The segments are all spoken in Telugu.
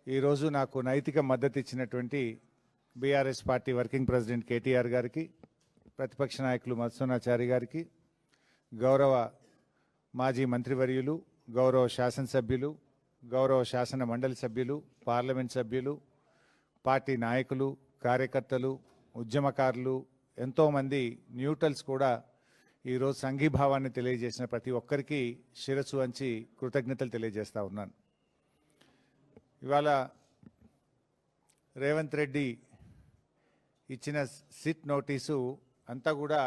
ఈరోజు నాకు నైతిక మద్దతు ఇచ్చినటువంటి BRS party working president KTR గారికి, ప్రతిపక్ష నాయకులు మధుసూదనాచారి గారికి, గౌరవ మాజీ మంత్రివర్యులు, గౌరవ శాసనసభ్యులు, గౌరవ శాసన మండలి సభ్యులు, పార్లమెంట్ సభ్యులు, పార్టీ నాయకులు, కార్యకర్తలు, ఉద్యమకారులు, ఎంతోమంది న్యూట్రల్స్ కూడా ఈరోజు సంఘీభావాన్ని తెలియజేసిన ప్రతి ఒక్కరికి శిరస్సు వంచి కృతజ్ఞతలు తెలియజేస్తా ఉన్నాను. ఇవాళ రేవంత్ రెడ్డి ఇచ్చిన సిట్ నోటీసు అంతా కూడా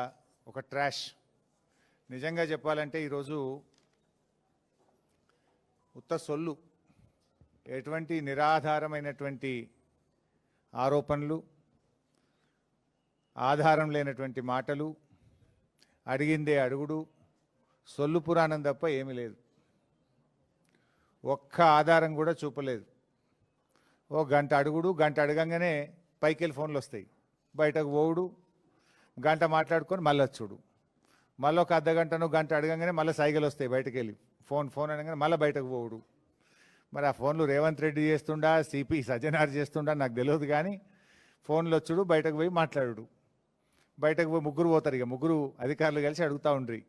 ఒక ట్రాష్. నిజంగా చెప్పాలంటే ఈరోజు ఉత్త సొల్లు, ఎటువంటి నిరాధారమైనటువంటి ఆరోపణలు, ఆధారం లేనటువంటి మాటలు, అడిగిందే అడుగుడు, సొల్లు పురాణం తప్ప ఏమీ లేదు. ఒక్క ఆధారం కూడా చూపలేదు. ఓ గంట అడుగుడు, గంట అడగంగానే పైకెళ్ళి ఫోన్లు వస్తాయి, బయటకు పోవుడు, గంట మాట్లాడుకొని మళ్ళీ వచ్చుడు, మళ్ళీ ఒక అర్ధగంటను గంట అడగంగానే మళ్ళీ సైగలు వస్తాయి, బయటకు వెళ్ళి ఫోన్ అనగానే మళ్ళీ బయటకు పోవుడు. మరి ఆ ఫోన్లు రేవంత్ రెడ్డి చేస్తుండా, సిపి సజ్జనార్ చేస్తుండా నాకు తెలియదు, కానీ ఫోన్లు వచ్చుడు, బయటకు పోయి మాట్లాడు. బయటకు పోయి ముగ్గురు పోతారు, ఇక ముగ్గురు అధికారులు కలిసి అడుగుతూ ఉండ్రి.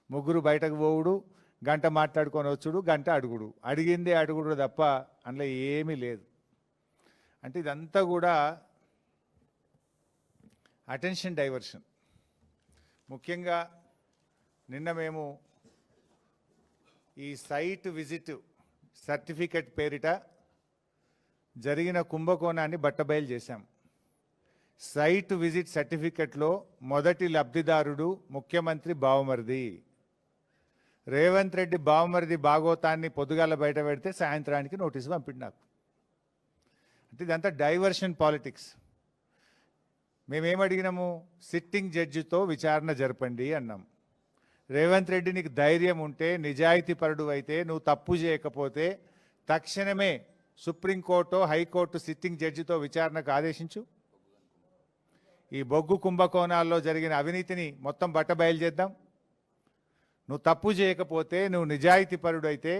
ముగ్గురు బయటకు పోవుడు, గంట మాట్లాడుకొని వచ్చుడు, గంట అడుగుడు, అడిగిందే అడుగుడు తప్ప అందులో ఏమీ లేదు. అంటే ఇదంతా కూడా అటెన్షన్ డైవర్షన్. ముఖ్యంగా నిన్న మేము ఈ సైట్ విజిట్ సర్టిఫికెట్ పేరిట జరిగిన కుంభకోణాన్ని బట్టబయలు చేశాం. సైట్ విజిట్ సర్టిఫికెట్లో మొదటి లబ్ధిదారుడు ముఖ్యమంత్రి బావమరిది. రేవంత్ రెడ్డి బావమరిది భాగోతాన్ని పొద్దుగాల బయట పెడితే సాయంత్రానికి నోటీసు పంపిండు నాకు. అంటే ఇదంతా డైవర్షన్ పాలిటిక్స్. మేమేమడిగినాము? సిట్టింగ్ జడ్జితో విచారణ జరపండి అన్నాం. రేవంత్ రెడ్డి నీకు ధైర్యం ఉంటే, నిజాయితీ పరుడు అయితే, నువ్వు తప్పు చేయకపోతే తక్షణమే సుప్రీంకోర్టు, హైకోర్టు సిట్టింగ్ జడ్జితో విచారణకు ఆదేశించు. ఈ బొగ్గు కుంభకోణాల్లో జరిగిన అవినీతిని మొత్తం బట్టబయలు చేద్దాం. నువ్వు తప్పు చేయకపోతే, నువ్వు నిజాయితీ పరుడు అయితే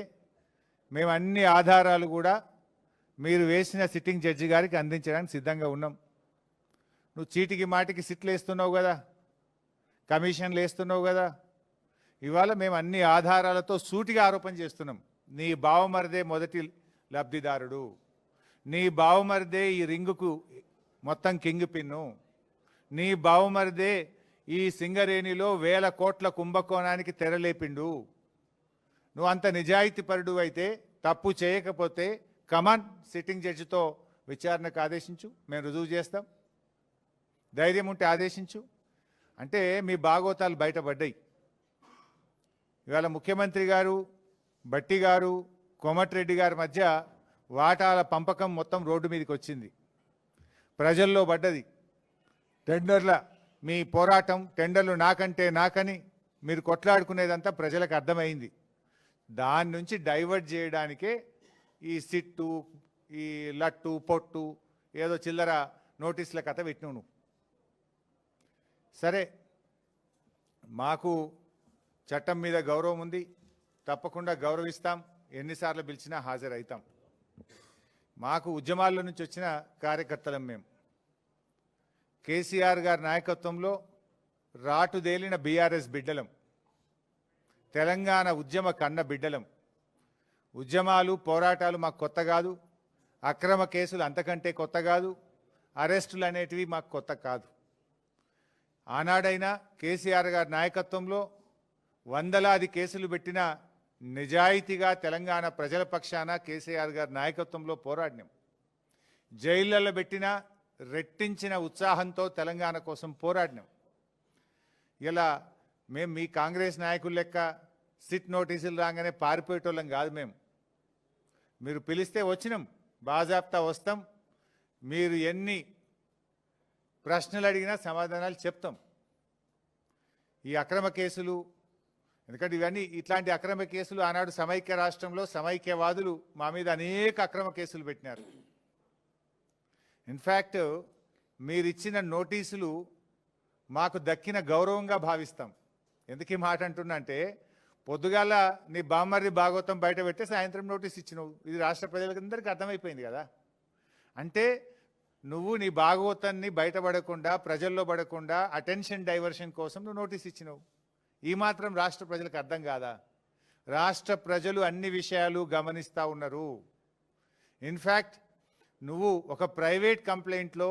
మేము అన్ని ఆధారాలు కూడా మీరు వేసిన సిట్టింగ్ జడ్జి గారికి అందించడానికి సిద్ధంగా ఉన్నాం. నువ్వు చీటికి మాటికి సిట్లు వేస్తున్నావు కదా, కమిషన్లు వేస్తున్నావు కదా. ఇవాళ మేము అన్ని ఆధారాలతో సూటిగా ఆరోపణ చేస్తున్నాం. నీ బావమరిదే మొదటి లబ్ధిదారుడు, నీ బావమరిదే ఈ రింగుకు మొత్తం కింగ్ పిన్ను, నీ బావమరిదే ఈ సింగరేణిలో 1000 కోట్ల కుంభకోణానికి తెరలేపిండు. నువ్వు అంత నిజాయితీ పరుడు అయితే, తప్పు చేయకపోతే కమాన్ సిట్టింగ్ జడ్జితో విచారణకు ఆదేశించు, మేము రుజువు చేస్తాం. ధైర్యం ఉంటే ఆదేశించు. అంటే మీ భాగోతాలు బయటపడ్డాయి. ఇవాళ ముఖ్యమంత్రి గారు, భట్టి గారు, కోమటిరెడ్డి గారి మధ్య వాటాల పంపకం మొత్తం రోడ్డు మీదకి వచ్చింది, ప్రజల్లో పడ్డది. టెండర్ల మీ పోరాటం, టెండర్లు నాకంటే నాకని మీరు కొట్లాడుకునేదంతా ప్రజలకు అర్థమైంది. దాని నుంచి డైవర్ట్ చేయడానికే ఈ సిట్టు, ఈ లట్టు పొట్టు, ఏదో చిల్లర నోటీసుల కథ పెట్టినావు నువ్వు. సరే, మాకు చట్టం మీద గౌరవం ఉంది, తప్పకుండా గౌరవిస్తాం, ఎన్నిసార్లు పిలిచినా హాజరవుతాం. మాకు ఉద్యమాల నుంచి వచ్చిన కార్యకర్తలం మేము. కేసీఆర్ గారి నాయకత్వంలో రాటుదేలిన బీఆర్ఎస్ బిడ్డలం, తెలంగాణ ఉద్యమ కన్న బిడ్డలం. ఉద్యమాలు, పోరాటాలు మాకు కొత్త కాదు, అక్రమ కేసులు అంతకంటే కొత్త కాదు, అరెస్టులు అనేటివి మాకు కొత్త కాదు. ఆనాడైనా కేసీఆర్ గారి నాయకత్వంలో వందలాది కేసులు పెట్టిన నిజాయితీగా తెలంగాణ ప్రజల పక్షాన కేసీఆర్ గారి నాయకత్వంలో పోరాడినాం. జైళ్లలో పెట్టిన రెట్టించిన ఉత్సాహంతో తెలంగాణ కోసం పోరాడినాం. ఇలా మేము మీ కాంగ్రెస్ నాయకుల లెక్క సిట్ నోటీసులు రాగానే పారిపోయేటోళ్ళం కాదు. మేము మీరు పిలిస్తే వచ్చినాం, బాజాప్తా వస్తాం. మీరు ఎన్ని ప్రశ్నలు అడిగినా సమాధానాలు చెప్తాం. ఈ అక్రమ కేసులు, ఎందుకంటే ఇవన్నీ ఇట్లాంటి అక్రమ కేసులు ఆనాడు సమైక్య రాష్ట్రంలో సమైక్యవాదులు మా మీద అనేక అక్రమ కేసులు పెట్టినారు. ఇన్ఫ్యాక్ట్ మీరు ఇచ్చిన నోటీసులు మాకు దక్కిన గౌరవంగా భావిస్తాం. ఎందుకు ఈ మాట అంటున్నా అంటే, పొద్దుగాల నీ బామ్మర్ది భాగవతం బయట పెట్టి సాయంత్రం నోటీస్ ఇచ్చినావు. ఇది రాష్ట్ర ప్రజలందరికీ అర్థమైపోయింది కదా. అంటే నువ్వు నీ భాగవతాన్ని బయటపడకుండా ప్రజల్లో పడకుండా అటెన్షన్ డైవర్షన్ కోసం నువ్వు నోటీస్ ఇచ్చినావు. ఈ మాత్రం రాష్ట్ర ప్రజలకు అర్థం కాదా? రాష్ట్ర ప్రజలు అన్ని విషయాలు గమనిస్తూ ఉన్నారు. ఇన్ఫ్యాక్ట్ నువ్వు ఒక ప్రైవేట్ కంప్లైంట్లో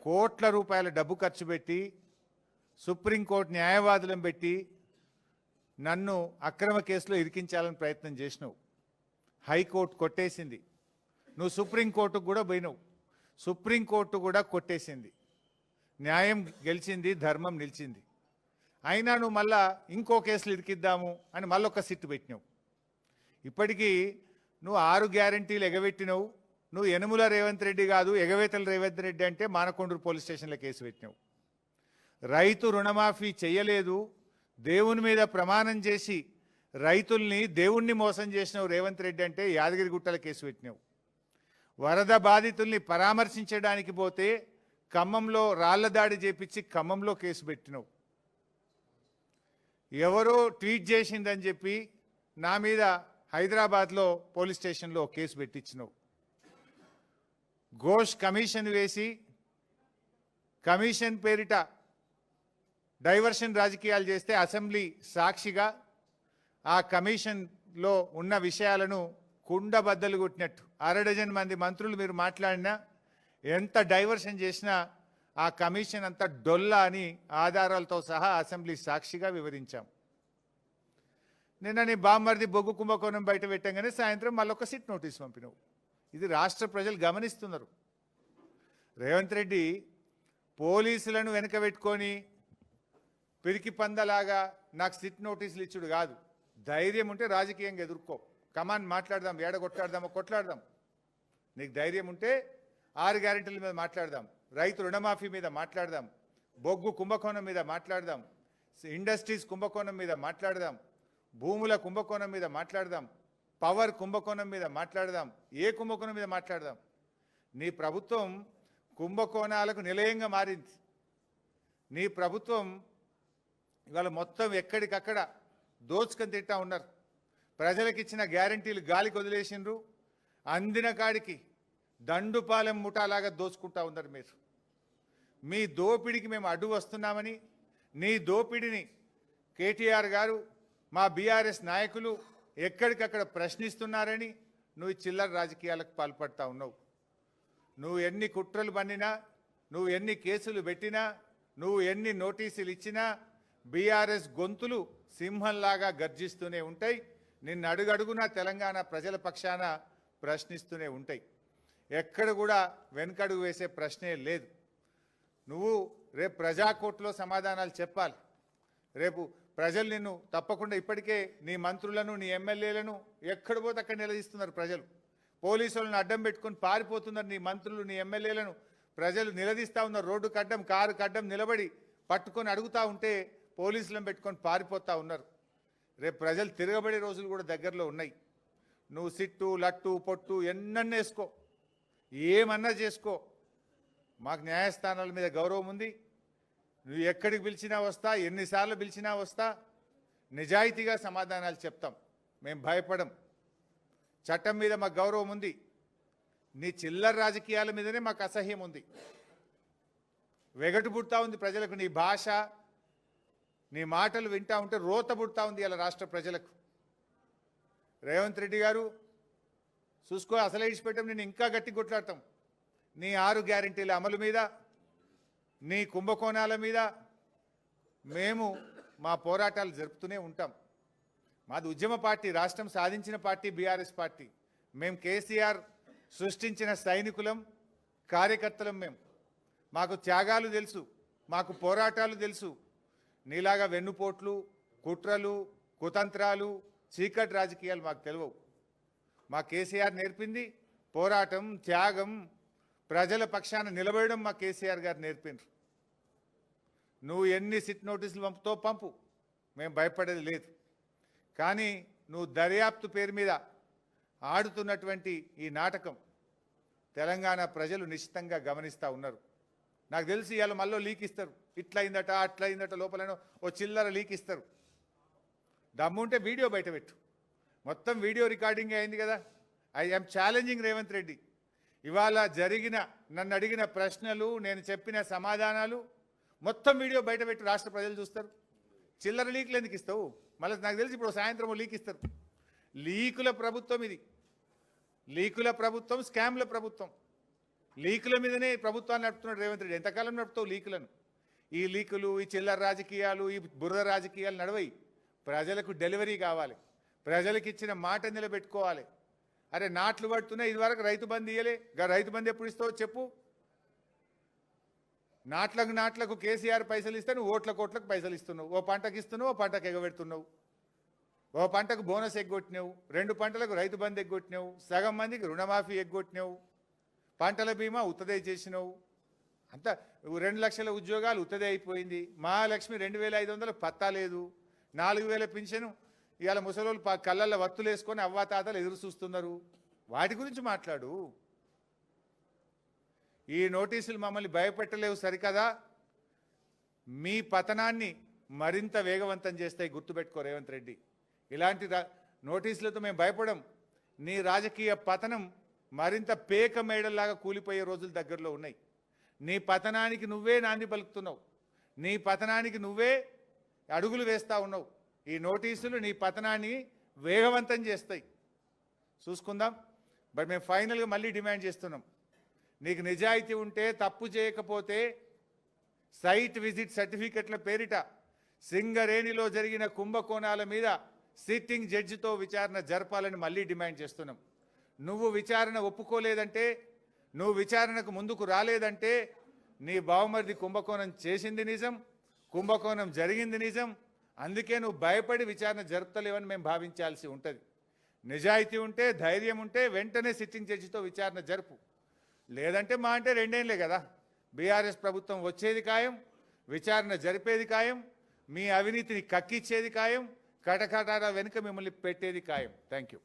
కోట్ల రూపాయల డబ్బు ఖర్చు పెట్టి సుప్రీంకోర్టు న్యాయవాదులను పెట్టి నన్ను అక్రమ కేసులో ఇరికించాలని ప్రయత్నం చేసినావు. హైకోర్టు కొట్టేసింది. నువ్వు సుప్రీంకోర్టుకు కూడా పోయినావు. సుప్రీంకోర్టు కూడా కొట్టేసింది. న్యాయం గెలిచింది, ధర్మం నిలిచింది. అయినా నువ్వు మళ్ళా ఇంకో కేసులు ఇరికిద్దాము అని మళ్ళొక సిట్టు పెట్టినావు. ఇప్పటికీ నువ్వు 6 గ్యారంటీలు ఎగబెట్టినావు. నువ్వు యనుమల రేవంత్ రెడ్డి కాదు, ఎగవేతల రేవంత్ రెడ్డి అంటే మానకొండూరు పోలీస్ స్టేషన్లో కేసు పెట్టినావు. రైతు రుణమాఫీ చెయ్యలేదు, దేవుని మీద ప్రమాణం చేసి రైతుల్ని దేవుణ్ణి మోసం చేసినావు రేవంత్ రెడ్డి అంటే యాదగిరిగుట్టల కేసు పెట్టినావు. వరద బాధితుల్ని పరామర్శించడానికి పోతే ఖమ్మంలో రాళ్ల దాడి చేపించి ఖమ్మంలో కేసు పెట్టినావు. ఎవరో ట్వీట్ చేసిందని చెప్పి నా మీద హైదరాబాద్లో పోలీస్ స్టేషన్లో కేసు పెట్టించినావు. ఘోష్ కమిషన్ వేసి కమిషన్ పేరిట డైవర్షన్ రాజకీయాలు చేస్తే అసెంబ్లీ సాక్షిగా ఆ కమిషన్లో ఉన్న విషయాలను కుండబద్దలు కొట్టినట్టు 6 మంది మంత్రులు మీరు మాట్లాడినా ఎంత డైవర్షన్ చేసినా ఆ కమిషన్ అంతా డొల్లా అని ఆధారాలతో సహా అసెంబ్లీ సాక్షిగా వివరించాం. నిన్న నీ బామ్మర్ది బొగ్గు కుంభకోణం బయట పెట్టంగానే సాయంత్రం మళ్ళొక సిట్ నోటీస్ పంపినావు. ఇది రాష్ట్ర ప్రజలు గమనిస్తున్నారు. రేవంత్ రెడ్డి పోలీసులను వెనక పెట్టుకొని పిరికి పందలాగా నాకు సిట్ నోటీసులు ఇచ్చుడు కాదు. ధైర్యం ఉంటే రాజకీయంగా ఎదుర్కో. కమాన్ మాట్లాడదాం, ఏడ కొట్లాడదామో కొట్లాడదాం. నీకు ధైర్యం ఉంటే 6 గ్యారెంటీల మీద మాట్లాడదాం, రైతు రుణమాఫీ మీద మాట్లాడదాం, బొగ్గు కుంభకోణం మీద మాట్లాడదాం, ఇండస్ట్రీస్ కుంభకోణం మీద మాట్లాడదాం, భూముల కుంభకోణం మీద మాట్లాడదాం, పవర్ కుంభకోణం మీద మాట్లాడదాం, ఏ కుంభకోణం మీద మాట్లాడదాం. నీ ప్రభుత్వం కుంభకోణాలకు నిలయంగా మారింది. నీ ప్రభుత్వం ఇవాళ మొత్తం ఎక్కడికక్కడ దోచుకొని తింటా ఉన్నారు. ప్రజలకు ఇచ్చిన గ్యారంటీలు గాలికి వదిలేసిండ్రు. అందిన కాడికి దండుపాలెం ముఠాలాగా దోచుకుంటా ఉన్నారు మీరు. మీ దోపిడికి మేము అడ్డు వస్తున్నామని, నీ దోపిడిని కేటీఆర్ గారు మా బీఆర్ఎస్ నాయకులు ఎక్కడికక్కడ ప్రశ్నిస్తున్నారని నువ్వు చిల్లర రాజకీయాలకు పాల్పడతా ఉన్నావు. నువ్వు ఎన్ని కుట్రలు పన్నినా, నువ్వు ఎన్ని కేసులు పెట్టినా, నువ్వు ఎన్ని నోటీసులు ఇచ్చినా బీఆర్ఎస్ గొంతులు సింహంలాగా గర్జిస్తూనే ఉంటాయి. నిన్ను అడుగడుగునా తెలంగాణ ప్రజల పక్షాన ప్రశ్నిస్తూనే ఉంటాయి. ఎక్కడ కూడా వెనకడుగు వేసే ప్రశ్నే లేదు. నువ్వు రేపు ప్రజాకోర్టులో సమాధానాలు చెప్పాలి. రేపు ప్రజలు నిన్ను తప్పకుండా, ఇప్పటికే నీ మంత్రులను నీ ఎమ్మెల్యేలను ఎక్కడ పోతే అక్కడ నిలదీస్తున్నారు ప్రజలు. పోలీసులను అడ్డం పెట్టుకొని పారిపోతున్నారు నీ మంత్రులు, నీ ఎమ్మెల్యేలను ప్రజలు నిలదీస్తూ ఉన్నారు. రోడ్డుకు అడ్డం, కారుకు అడ్డం నిలబడి పట్టుకొని అడుగుతూ ఉంటే పోలీసులను పెట్టుకొని పారిపోతూ ఉన్నారు. రేపు ప్రజలు తిరగబడే రోజులు కూడా దగ్గరలో ఉన్నాయి. నువ్వు సిట్టు, లట్టు, పొట్టు ఎన్నన్నా వేసుకో, ఏమన్నా చేసుకో, మాకు న్యాయస్థానాల మీద గౌరవం ఉంది. నువ్వు ఎక్కడికి పిలిచినా వస్తా, ఎన్నిసార్లు పిలిచినా వస్తా, నిజాయితీగా సమాధానాలు చెప్తాం. మేము భయపడం. చట్టం మీద మాకు గౌరవం ఉంది. నీ చిల్లర రాజకీయాల మీదనే మాకు అసహ్యం ఉంది. వెగటు పుడతా ఉంది ప్రజలకు. నీ భాష, నీ మాటలు వింటా ఉంటే రోత పుడతా ఉంది ఇలా రాష్ట్ర ప్రజలకు. రేవంత్ రెడ్డి గారు చూసుకో, అసలే ఇచ్చిపెట్టాం, నేను ఇంకా గట్టి కొట్లాడతాం. నీ 6 గ్యారెంటీల అమలు మీద, నీ కుంభకోణాల మీద మేము మా పోరాటాలు జరుపుతూనే ఉంటాం. మాది ఉద్యమ పార్టీ, రాష్ట్రం సాధించిన పార్టీ బీఆర్ఎస్ పార్టీ. మేము కేసీఆర్ సృష్టించిన సైనికులం, కార్యకర్తలం. మాకు త్యాగాలు తెలుసు, మాకు పోరాటాలు తెలుసు. నీలాగా వెన్నుపోట్లు, కుట్రలు, కుతంత్రాలు, చీకటి రాజకీయాలు మాకు తెలియవు. మా కేసీఆర్ నేర్పింది పోరాటం, త్యాగం, ప్రజల పక్షాన నిలబడడం మా కేసీఆర్ గారు నేర్పిండ్రు. నువ్వు ఎన్ని సిట్ నోటీసులు పంపుతో పంపు, మేము భయపడేది లేదు. కానీ నువ్వు దర్యాప్తు పేరు మీద ఆడుతున్నటువంటి ఈ నాటకం తెలంగాణ ప్రజలు నిశ్చితంగా గమనిస్తూ ఉన్నారు. నాకు తెలిసి ఇవాళ మళ్ళీ లీక్ ఇస్తారు. ఇట్లయిందట, అట్లయిందట, లోపలనో ఓ చిల్లర లీక్ ఇస్తారు. దమ్ముంటే వీడియో బయట పెట్టు. మొత్తం వీడియో రికార్డింగ్ అయింది కదా. I am challenging Revanth Reddy. ఇవాళ జరిగిన నన్ను అడిగిన ప్రశ్నలు నేను చెప్పిన సమాధానాలు మొత్తం వీడియో బయటపెట్టి రాష్ట్ర ప్రజలు చూస్తారు. చిల్లర లీకులు ఎందుకు ఇస్తావు? మళ్ళీ నాకు తెలిసి ఇప్పుడు సాయంత్రం లీక్ ఇస్తారు. లీకుల ప్రభుత్వం ఇది. లీకుల ప్రభుత్వం, స్కామ్ల ప్రభుత్వం. లీకుల మీదనే ప్రభుత్వాన్ని నడుపుతున్నాడు రేవంత్ రెడ్డి. ఎంతకాలం నడుపుతావు లీకులను? ఈ లీకులు, ఈ చిల్లర రాజకీయాలు, ఈ బురద రాజకీయాలు నడవయి. ప్రజలకు డెలివరీ కావాలి. ప్రజలకు ఇచ్చిన మాట నిలబెట్టుకోవాలి. అరే నాట్లు పడుతున్నాయి, ఇదివరకు రైతు బంధు ఇయ్యలే. రైతు బంధు ఎప్పుడు ఇస్తావో చెప్పు. నాట్లకు కేసీఆర్ పైసలు ఇస్తే నువ్వు ఓట్లకు పైసలు ఇస్తున్నావు. ఓ పంటకు ఇస్తున్నావు, ఓ పంటకు ఎగబెడుతున్నావు. ఓ పంటకు బోనస్ ఎగ్గొట్టినావు, 2 పంటలకు రైతు బంధు ఎగ్గొట్టినావు, సగం మందికి రుణమాఫీ ఎగ్గొట్టినావు, పంటల బీమా ఉత్తదే చేసినావు. అంతా 2 లక్షల ఉద్యోగాలు ఉత్తదే అయిపోయింది. మహాలక్ష్మి 2500 పత్తా లేదు. 4000 పింఛను ఇవాళ ముసలోళ్ళు కళ్ళల్లో వత్తులు వేసుకొని అవ్వాతాతలు ఎదురు చూస్తున్నారు. వాటి గురించి మాట్లాడు. ఈ నోటీసులు మమ్మల్ని భయపెట్టలేవు సరికదా, మీ పతనాన్ని మరింత వేగవంతం చేస్తాయి. గుర్తుపెట్టుకో రేవంత్ రెడ్డి. ఇలాంటి నోటీసులతో మేము భయపడం. నీ రాజకీయ పతనం మరింత పేక మేడల్లాగా కూలిపోయే రోజులు దగ్గరలో ఉన్నాయి. నీ పతనానికి నువ్వే నాంది పలుకుతున్నావు. నీ పతనానికి నువ్వే అడుగులు వేస్తూ ఉన్నావు. ఈ నోటీసులు నీ పతనాన్ని వేగవంతం చేస్తాయి. చూసుకుందాం. బట్ మేము ఫైనల్గా మళ్ళీ డిమాండ్ చేస్తున్నాం. నీకు నిజాయితీ ఉంటే, తప్పు చేయకపోతే సైట్ విజిట్ సర్టిఫికెట్ల పేరిట సింగరేణిలో జరిగిన కుంభకోణాల మీద సిట్టింగ్ జడ్జితో విచారణ జరపాలని మళ్ళీ డిమాండ్ చేస్తున్నాం. నువ్వు విచారణ ఒప్పుకోలేదంటే, నువ్వు విచారణకు ముందుకు రాలేదంటే నీ బావమరిది కుంభకోణం చేసింది నిజం, కుంభకోణం జరిగింది నిజం. అందుకే నువ్వు భయపడి విచారణ జరుపుతలేవని మేము భావించాల్సి ఉంటుంది. నిజాయితీ ఉంటే, ధైర్యం ఉంటే వెంటనే సిట్టింగ్ జడ్జితో విచారణ జరుపు. లేదంటే మా అంటే 2 ఏళ్ళే కదా, బీఆర్ఎస్ ప్రభుత్వం వచ్చేది ఖాయం, విచారణ జరిపేది ఖాయం, మీ అవినీతిని కక్కిచ్చేది ఖాయం, కటకటాల వెనుక మిమ్మల్ని పెట్టేది ఖాయం. Thank you.